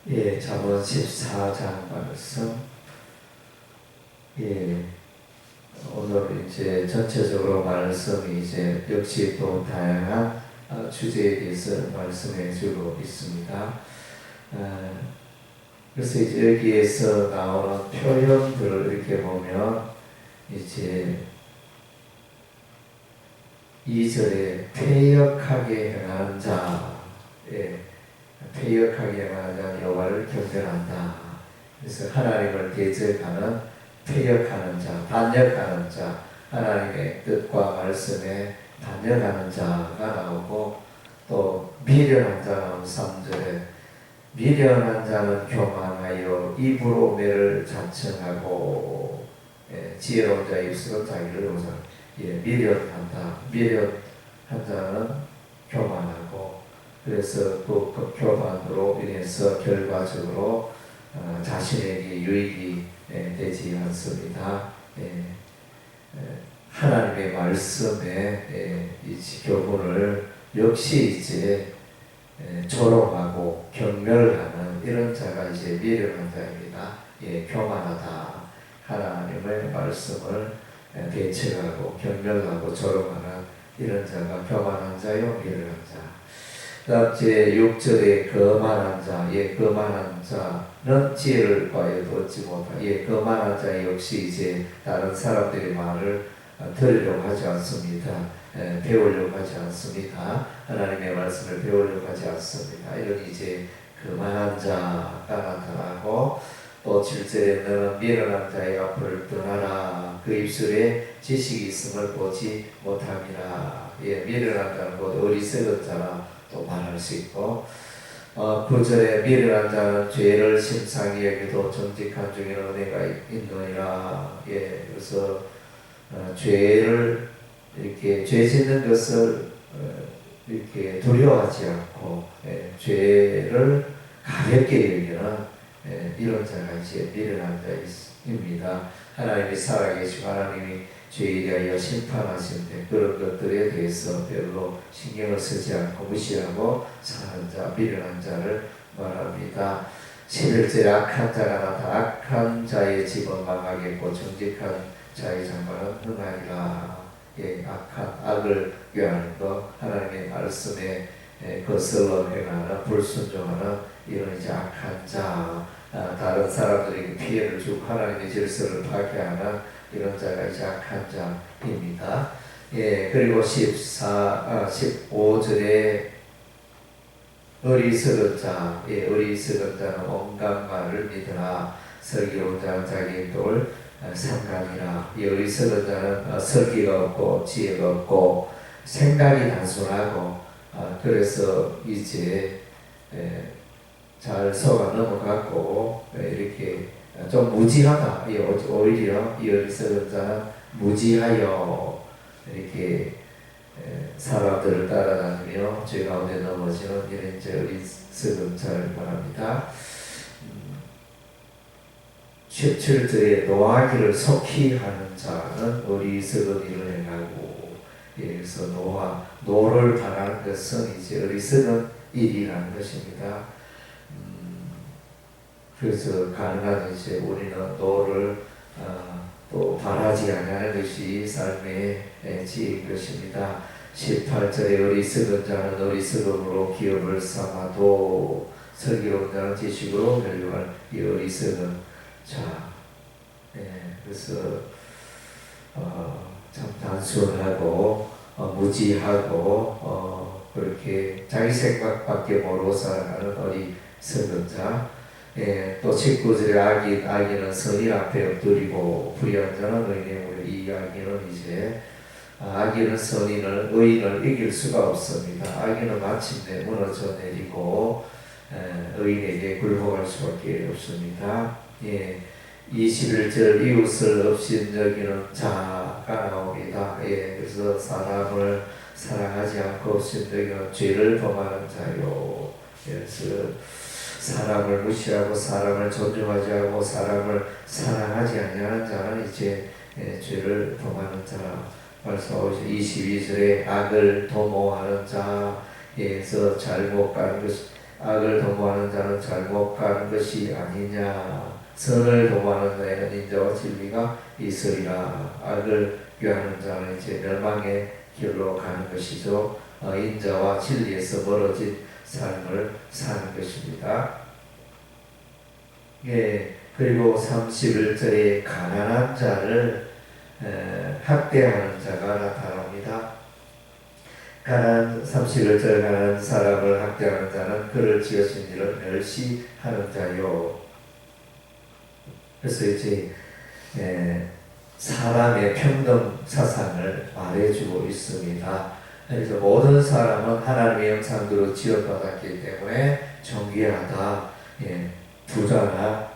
잠언 14장 말씀. 오늘 이제 전체적으로 말씀이 이제 역시 또 다양한 주제에 대해서 말씀해 주고 있습니다. 그래서 이제 여기에서 나오는 표현들을 이렇게 보면 이제 2절에 패역하게 행하는 자, 패역하게 행하는 여호와를 경배한다. 그래서 하나님을 대적하는 패역하는 자, 반역하는 자, 하나님의 뜻과 말씀에 반역하는 자가 나오고, 또 미련한 자 나오는 3절에 미련한 자는 교만하여 입으로 매를 자청하고, 지혜로운 자의 입술은 자기를 오자. 미련한다. 미련한 자는 교만하고, 그래서 그 교만으로 인해서 결과적으로 자신에게 유익이 되지 않습니다. 하나님의 말씀에 이 교훈을 역시 이제 조롱하고 경멸하는 이런 자가 이제 미련한 자입니다. 교만하다. 하나님의 말씀을 배척하고 경멸하고 조롱하는 이런 자가 교만한 자요, 미련한 자. 그다음 제 6절에 거만한 자, 거만한 자는 지혜를 과여도 얻지 못하. 거만한 자 역시 이제 다른 사람들의 말을 들으려고 하지 않습니다. 배우려고 하지 않습니다. 하나님의 말씀을 배우려고 하지 않습니다. 이런 이제 거만한 자가 나타나고, 또 7절에 너는 미련한 자의 앞을 떠나라. 그 입술에 지식이 있음을 보지 못함이라. 미련한 자는 곧 어리석은 자라 또 말할 수 있고, 9절에 미련한 자는 죄를 심상히 여기도 정직한 중에는 은혜가 있느니라. 그래서 죄를 이렇게 죄 짓는 것을 이렇게 두려워하지 않고 죄를 가볍게 여기는 이런 자가 이제 미련한 자입니다. 하나님이 살아계시고 하나님이 죄에 대하여 심판하시는데 그런 것들에 대해서 별로 신경을 쓰지 않고 무시하고 사는 자, 미련한 자를 말합니다. 11절에 악한 자가 나타나 악한 자의 집은 망하겠고 정직한 자의 장막은 흥하리라. 악한 악을 꾀하는 것, 하나님의 말씀에 거슬러 행하는 불순종하는 이런 이제 악한 자, 다른 사람들에게 피해를 주고 하나님의 질서를 파괴하는 이런 자가 이제 악한 자입니다. 그리고 15절에 어리석은 자, 어리석은 자는 온갖 말을 믿으나 슬기로운 자는 자기의 뜻을 삼가니라. 이 어리석은 자는 설기가 없고 지혜가 없고 생각이 단순하고, 그래서 이제 잘 속아 넘어가고 이렇게 좀 무지하다. 오히려 이 어리석은 자는 무지하여 이렇게 사람들을 따라다니며 죄 가운데 넘어지는 이런 이제 어리석은 자를 말합니다. 17절에 노하기를 속히 하는 자는 어리석은 일을 행하고, 그래서 노를 바라는 것은 이제 어리석은 일이라는 것입니다. 그래서 가능한 이제 우리는 노를 또 바라지 않는 것이 삶의 지혜인 것입니다. 18절에 어리석은 자는 어리석음으로 기업을 삼아도 슬기로운 자는 지식으로 멸류할 이 어리석은 자. 그래서 참 단순하고 무지하고 그렇게 자기 생각밖에 모르고 살아가는 어리석은 자. 또 19절에 악인은 선인 앞에 엎드리고 불의한 자는 의인의 무리. 이 악인은 이제 악인은 의인을 이길 수가 없습니다. 악인은 마침내 무너져 내리고 의인에게 굴복할 수밖에 없습니다. 21절 이웃을 없인 여기는 자가 나옵니다. 그래서 사람을 사랑하지 않고 없인 여기는 죄를 범하는 자요. 그래서 사람을 무시하고 사람을 존중하지 않고 사람을 사랑하지 않는 자는 이제 죄를 범하는 자라 말씀하고, 22절에 악을 도모하는 자에서 잘못 가는 것, 악을 도모하는 자는 잘못 가는 것이 아니냐. 선을 도모하는 자에는 인자와 진리가 있으리라. 악을 귀하는 자는 이제 멸망의 길로 가는 것이죠. 인자와 진리에서 멀어진 삶을 사는 것입니다. 예, 그리고 31절에 가난한 자를 학대하는 자가 나타납니다. 31절 가난한 사람을 학대하는 자는 그를 지으신 이를 멸시하는 자요. 그래서 이제 사람의 평등 사상을 말해주고 있습니다. 그래서 모든 사람은 하나님의 형상대로 지어받았기 때문에 존귀하다. 부자나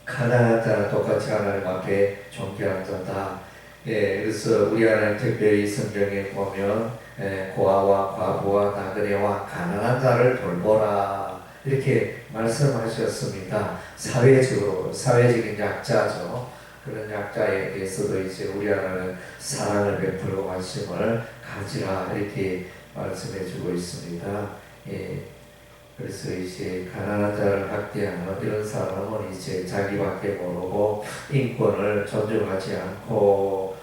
가난한 자는 똑같이 하나님 앞에 존귀한 자다. 그래서 우리 하나님 특별히 성경에 보면 고아와 과부와 나그네와 가난한 자를 돌보라 이렇게 말씀하셨습니다. 사회적인 약자죠. 그런 약자에 대해서도 이제 우리 하나님은 사랑을 베풀고 관심을 가지라 이렇게 말씀해주고 있습니다. 그래서 이제 가난한 자를 학대하는 이런 사람은 이제 자기밖에 모르고 인권을 존중하지 않고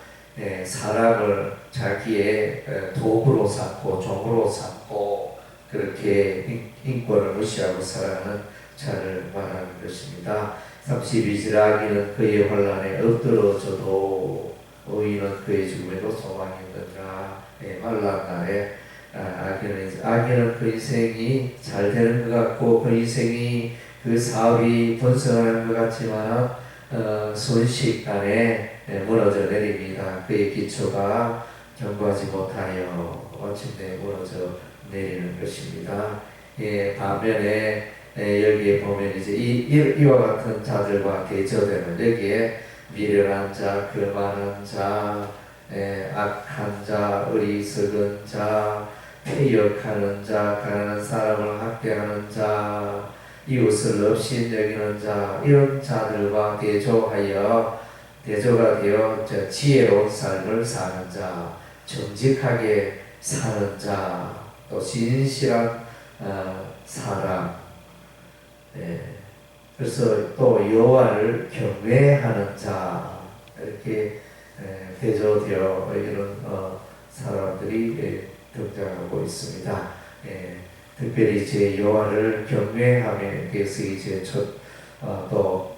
사람을 자기의 도구로 삼고 종으로 삼고 그렇게 인권을 무시하고 살아가는 자를 말하는 것입니다. 32절 악인은 그의 환난에 엎드러져도 의인은 그의 죽음에도 소망이 있느니라. 환난 날에 악인은 그 인생이 잘 되는 것 같고 그 인생이 그 사업이 번성하는 것 같지만 순식간에 무너져 내립니다. 그의 기초가 견고하지 못하여 마침내 무너져 내리는 것입니다. 반면에 여기에 보면 이제 이와 같은 자들과 대조되는 여기에 미련한 자, 교만한 자, 악한 자, 어리석은 자, 폐역하는 자, 가난한 사람을 학대하는 자, 이웃을 없이 여기는 자, 이런 자들과 대조가 되어 지혜로운 삶을 사는 자, 정직하게 사는 자, 또 진실한 사람, 그래서 또 여호와를 경외하는 자 이렇게 대조되어 이런 사람들이 등장하고 있습니다. 특별히 이제 여호와를 경외함에 대해서 이제 또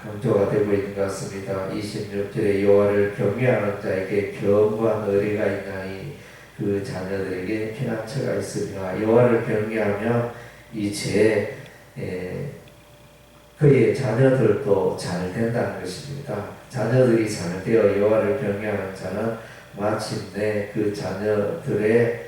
강조가 되고 있는 것 같습니다. 26절에 여호와를 경외하는 자에게 견고한 의뢰가 있나니 그 자녀들에게 피난처가 있으며 여호와를 경외하면 이제 그의 자녀들도 잘 된다는 것입니다. 자녀들이 잘 되어 여호와를 경외하는 자는 마침내 그 자녀들의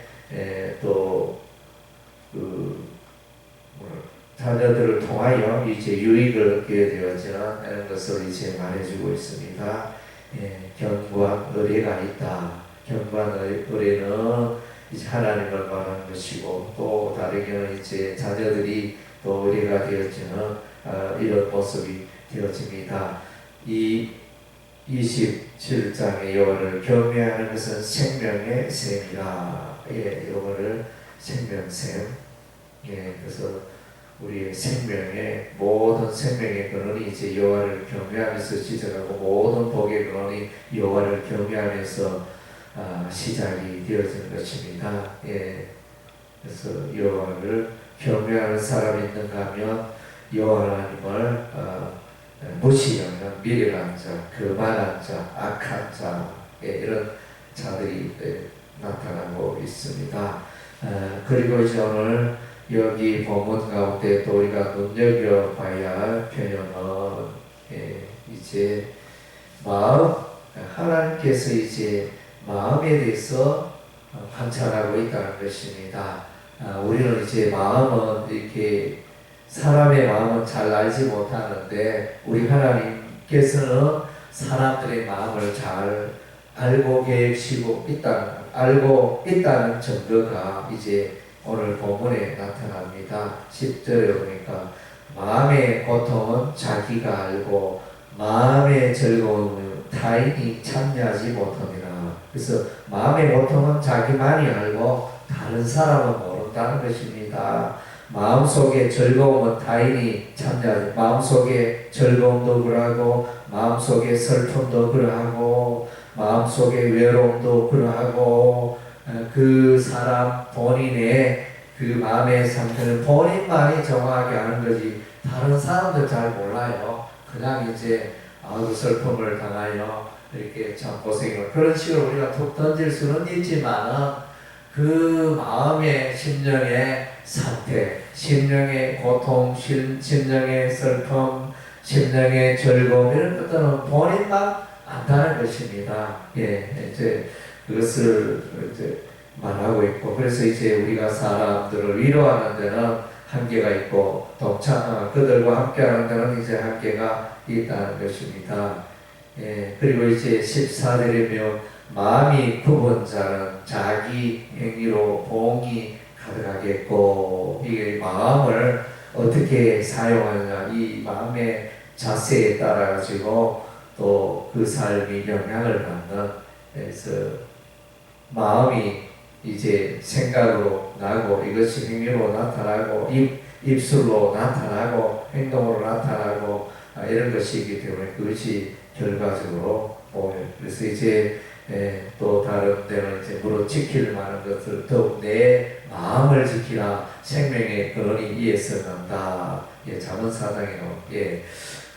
자녀들을 통하여 이제 유익을 얻게 되어지는 것을 이제 말해주고 있습니다. 견고한 의뢰가 있다. 견고한 의뢰는 이제 하나님을 말하는 것이고 또 다르게는 이제 자녀들이 또 의뢰가 되어지는 이런 모습이 되어집니다. 이 27장의 여호와를 경외하는 것은 생명의 샘이라. 여호와를 생명샘. 그래서 우리의 생명의 모든 생명의 근원이 이제 여호와를 경외하면서 시작하고 모든 복의 근원이 여호와를 경외하면서 시작이 되어지는 것입니다. 그래서 여호와를 경외하는 사람이 있는가 하면 여호와 하나님을 무시하는 미련한 자, 교만한 자, 악한 자 이런 자들이 나타나고 있습니다. 그리고 이제 오늘 여기 본문 가운데 또 우리가 눈여겨봐야 할 표현은 이제 마음, 하나님께서 이제 마음에 대해서 관찰하고 있다는 것입니다. 우리는 이제 마음은 이렇게 사람의 마음은 잘 알지 못하는데 우리 하나님께서는 사람들의 마음을 잘 알고 계시고 알고 있다는 증거가 이제 오늘 본문에 나타납니다. 10절에 보니까 마음의 고통은 자기가 알고 마음의 즐거움은 타인이 참여하지 못합니다. 그래서 마음의 고통은 자기만이 알고 다른 사람은 모른다는 것입니다. 마음속에 즐거움은 타인이 참여하죠. 마음속에 즐거움도 그러하고 마음속에 슬픔도 그러하고 마음속에 외로움도 그러하고 그 사람 본인의 그 마음의 상태는 본인만이 정확하게 아는 거지 다른 사람들 잘 몰라요. 그냥 이제 아주 슬픔을 당하여 이렇게 참 고생을 그런 식으로 우리가 툭 던질 수는 있지만 그 마음의 심령의 상태, 심령의 고통, 심령의 슬픔, 심령의 즐거움 이런 것들은 본인만 안다는 것입니다. 예, 이제 그것을 이제 말하고 있고 그래서 이제 우리가 사람들을 위로하는 데는 한계가 있고 그들과 함께하는 데는 이제 한계가 있다는 것입니다. 예, 그리고 이제 14절이면 마음이 굽은 자는 자기 행위로 봉이 가득하겠고 이게 마음을 어떻게 사용하느냐 이 마음의 자세에 따라 가지고 또 그 삶이 영향을 받는 그래서 마음이 이제 생각으로 나고 이것이 행위로 나타나고 입술로 나타나고 행동으로 나타나고 이런 것이기 때문에 그것이 결과적으로 보여요. 그래서 이제 또 다른 데는 이제 무릇 지킬 만한 것을 더욱 내 마음을 지키라 생명의 근원이 이에서 난다. 예, 잠언 4장에 나온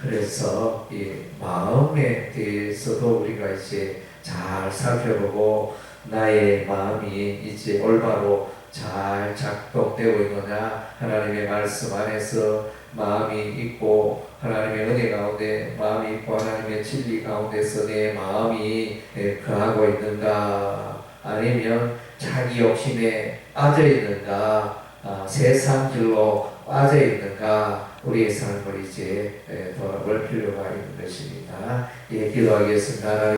그래서 이 마음에 대해서도 우리가 이제 잘 살펴보고 나의 마음이 이제 올바로 잘 작동되고 있느냐 하나님의 말씀 안에서 마음이 있고 하나님의 은혜 가운데 마음이 있고 하나님의 진리 가운데서 내 마음이 거하고 있는가 아니면 자기 욕심에 빠져 있는가 세상 길로 빠져 있는가 우리의 삶을 이제 돌아볼 필요가 있는 것입니다. 예, 기도하겠습니다.